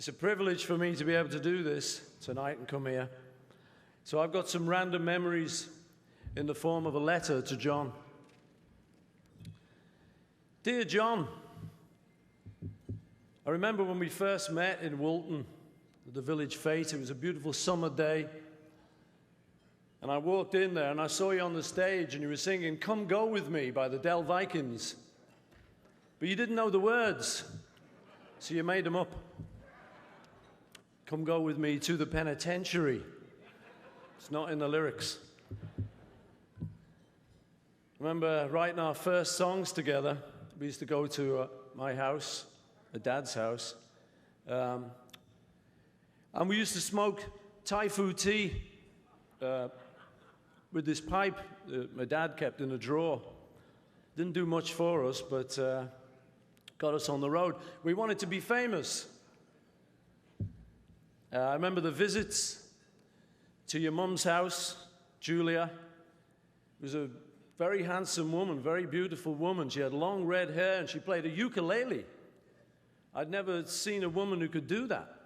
It's a privilege for me to be able to do this tonight and come here. So I've got some random memories in the form of a letter to John. Dear John, I remember when we first met in Woolton at the Village Fete. It was a beautiful summer day. And I walked in there and I saw you on the stage and you were singing "Come Go With Me" by the Del Vikings. But you didn't know the words, so you made them up. Come go with me to the penitentiary. It's not in the lyrics. I remember writing our first songs together. We used to go to my house, Dad's house, and we used to smoke Thai food tea with this pipe that my dad kept in a drawer. Didn't do much for us, but got us on the road. We wanted to be famous. I remember the visits to your mum's house, Julia. It was a very handsome woman, very beautiful woman. She had long red hair and she played a ukulele. I'd never seen a woman who could do that.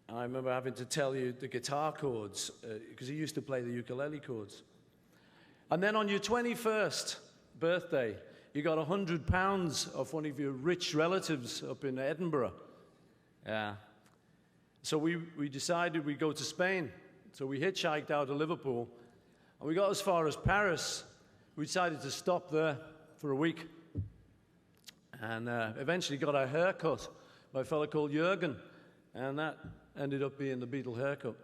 And I remember having to tell you the guitar chords because he used to play the ukulele chords. And then on your 21st birthday, you got £100 off one of your rich relatives up in Edinburgh. Yeah. So we decided we'd go to Spain. So we hitchhiked out of Liverpool, and we got as far as Paris. We decided to stop there for a week, and eventually got our hair cut by a fellow called Jürgen, and that ended up being the Beatle haircut.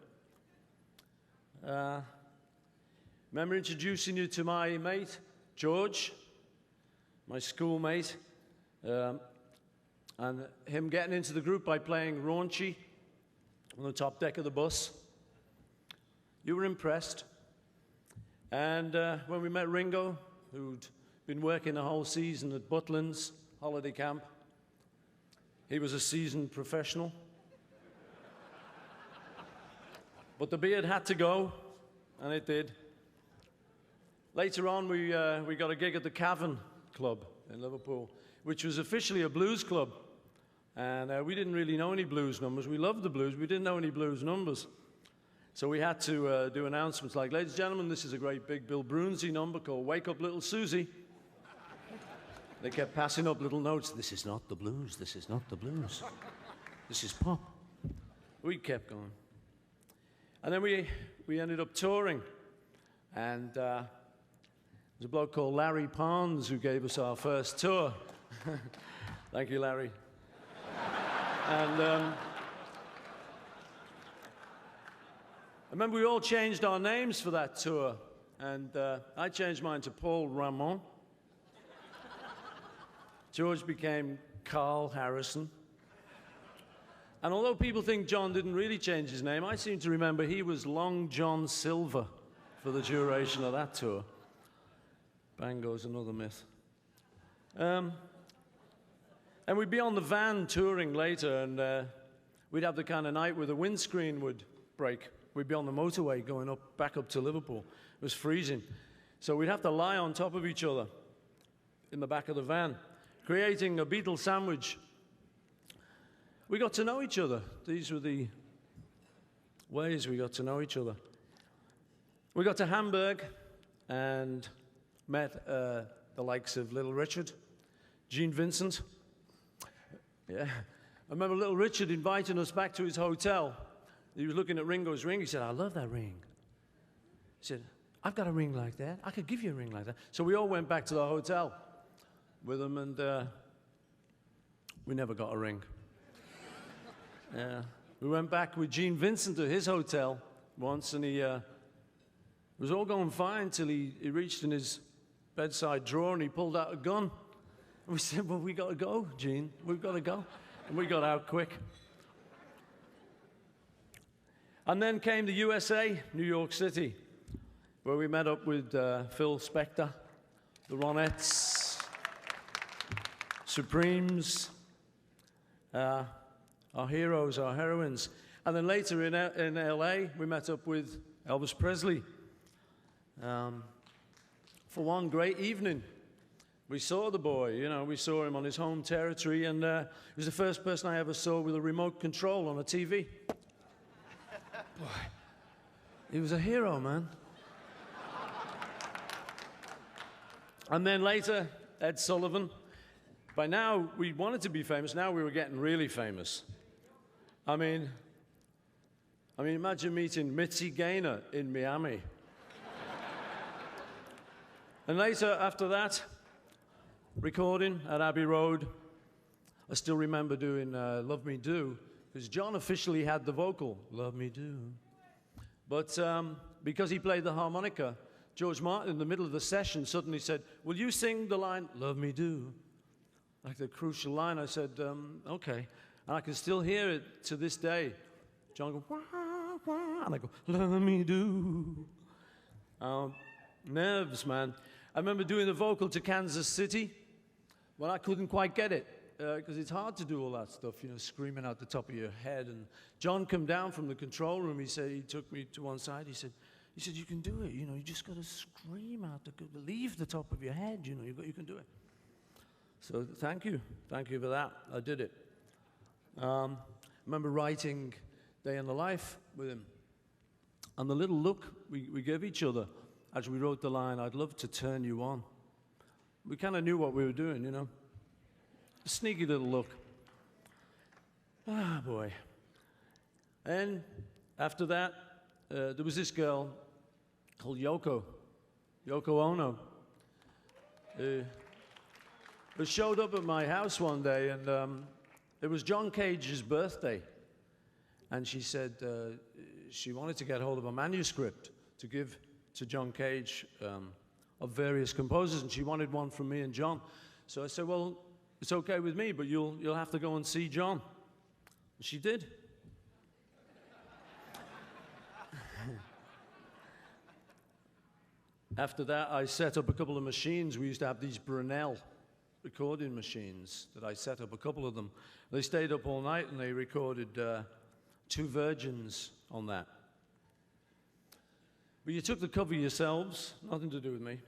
Remember introducing you to my mate, George, my schoolmate, and him getting into the group by playing Raunchy on the top deck of the bus. You were impressed. And when we met Ringo, who'd been working the whole season at Butlins holiday camp, he was a seasoned professional. But the beard had to go, and it did. Later on, we got a gig at the Cavern Club in Liverpool, which was officially a blues club. And we didn't really know any blues numbers. We loved the blues. We didn't know any blues numbers. So we had to do announcements like, "Ladies and gentlemen, this is a great big Bill Brunsey number called 'Wake Up Little Susie.'" They kept passing up little notes. "This is not the blues. This is not the blues. This is pop." We kept going. And then we ended up touring. And there's a bloke called Larry Pons who gave us our first tour. Thank you, Larry. And I remember we all changed our names for that tour. And I changed mine to Paul Ramon. George became Carl Harrison. And although people think John didn't really change his name, I seem to remember he was Long John Silver for the duration of that tour. Bang goes another myth. And we'd be on the van touring later, and we'd have the kind of night where the windscreen would break. We'd be on the motorway going back up to Liverpool. It was freezing. So we'd have to lie on top of each other in the back of the van, creating a Beatle sandwich. We got to know each other. These were the ways we got to know each other. We got to Hamburg and met the likes of Little Richard, Gene Vincent. Yeah. I remember Little Richard inviting us back to his hotel. He was looking at Ringo's ring. He said, "I love that ring." He said, "I've got a ring like that. I could give you a ring like that." So we all went back to the hotel with him, and we never got a ring. Yeah. We went back with Gene Vincent to his hotel once, and it was all going fine till he reached in his bedside drawer and he pulled out a gun. And we said, "Well, we got to go, Gene. We've got to go." And we got out quick. And then came the USA, New York City, where we met up with Phil Spector, the Ronettes, Supremes, our heroes, our heroines. And then later in LA, we met up with Elvis Presley for one great evening We saw the boy, you know, we saw him on his home territory, and he was the first person I ever saw with a remote control on a TV. Boy, he was a hero, man. And then later, Ed Sullivan. By now, we wanted to be famous. Now we were getting really famous. I mean, imagine meeting Mitzi Gaynor in Miami. And later, after that, recording at Abbey Road. I still remember doing Love Me Do, because John officially had the vocal, Love Me Do. But because he played the harmonica, George Martin, in the middle of the session, suddenly said, will you sing the line, Love Me Do? Like the crucial line. I said, okay. And I can still hear it to this day. John goes, wah, wah, and I go, Love Me Do. Nerves, man. I remember doing the vocal to Kansas City when I couldn't quite get it, because it's hard to do all that stuff, you know, screaming out the top of your head. And John came down from the control room. He said, he took me to one side. He said, you can do it. You know, you just got to scream out, leave the top of your head. You know, you can do it. So thank you for that. I did it. I remember writing Day in the Life with him, and the little look we gave each other as we wrote the line, I'd love to turn you on. We kind of knew what we were doing, you know. A sneaky little look. Ah, boy. And after that, there was this girl called Yoko Ono, who showed up at my house one day, and it was John Cage's birthday. And she said she wanted to get hold of a manuscript to give to John Cage of various composers, and she wanted one from me and John. So I said, well, it's okay with me, but you'll have to go and see John. And she did. After that, I set up a couple of machines. We used to have these Brunel recording machines that I set up, a couple of them. They stayed up all night, and they recorded 2 Virgins on that. But you took the cover yourselves, nothing to do with me.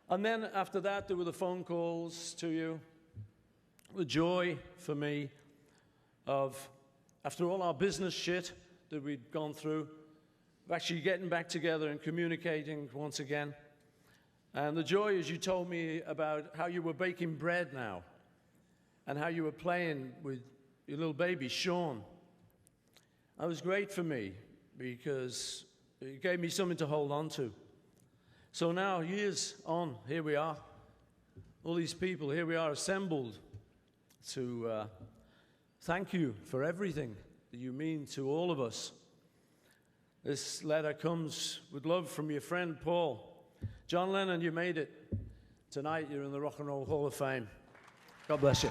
And then after that, there were the phone calls to you. The joy for me of, after all our business shit that we'd gone through, of actually getting back together and communicating once again. And the joy, as you told me about how you were baking bread now, and how you were playing with your little baby, Sean. That was great for me, because it gave me something to hold on to. So now, years on, here we are. All these people, here we are assembled to thank you for everything that you mean to all of us. This letter comes with love from your friend, Paul. John Lennon, you made it. Tonight, you're in the Rock and Roll Hall of Fame. God bless you.